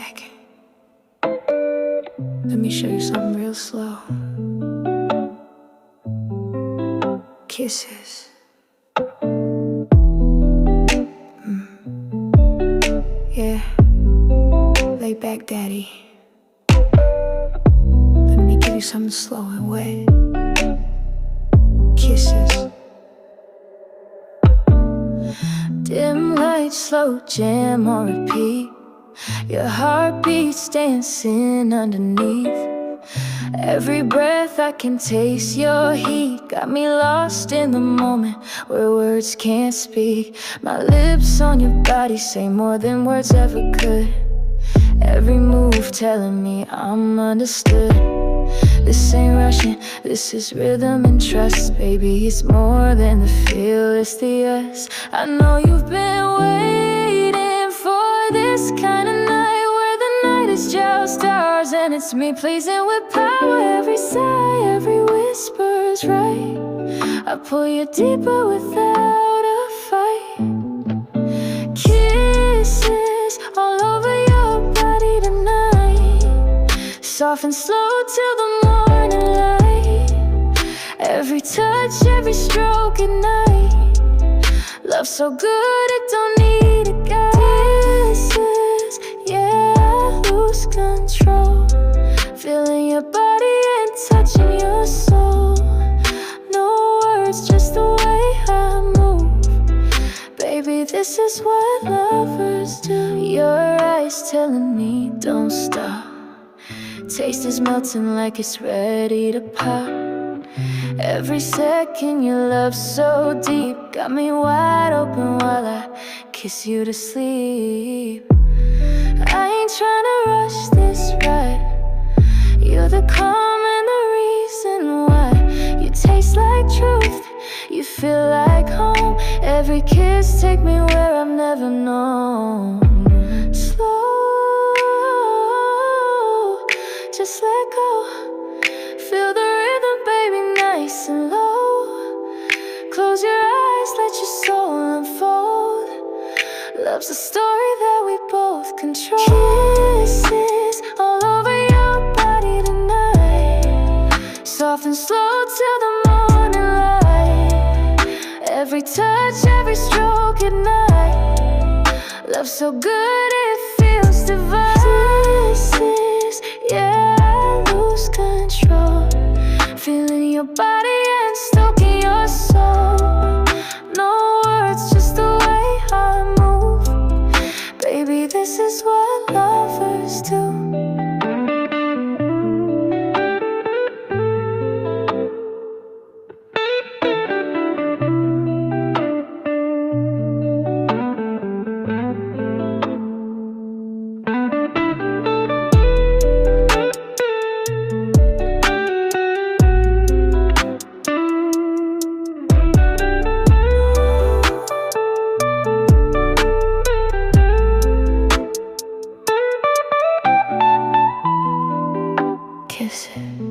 back. Let me show you something real slow. Kisses. Yeah. Lay back, daddy. Let me give you something slow and wet. Kisses. Dim light, slow jam on repeat. Your heartbeat's dancing underneath. Every breath I can taste your heat. Got me lost in the moment where words can't speak. My lips on your body say more than words ever could. Every move telling me I'm understood. This ain't rushing, this is rhythm and trust. Baby, it's more than the feel, it's the us. I know you've been waiting for this kind of night, where the night is just stars and it's me pleasing with power. Every sigh, every whisper's right. I pull you deeper without a fight. Kisses all over your body tonight, soft and slow till the morning light. Every touch, every stroke at night. Love so good it don't need a guide. Kisses, yeah, I lose control. Feeling your body and touching your soul. No words, just the way I move. Baby, this is what lovers do. Your eyes telling me don't stop. Taste is melting like it's ready to pop. Every second your love so deep. Got me wide open while I kiss you to sleep. I ain't tryna rush this ride. You're the calm and the reason why. You taste like truth, you feel like home. Every kiss take me where I've never known. Slow, just let go. Feel the rhythm, baby, nice and low. Close your eyes, let your soul unfold. Love's a story that we both control. Kisses all over your body tonight, soft and slow till the morning light. Every touch, every stroke at night. Love so good it feels divine. Kisses, yeah, I lose control. Feeling your body and stoking your soul. No words, just the way I move. Baby, this is what lovers do. Kisses.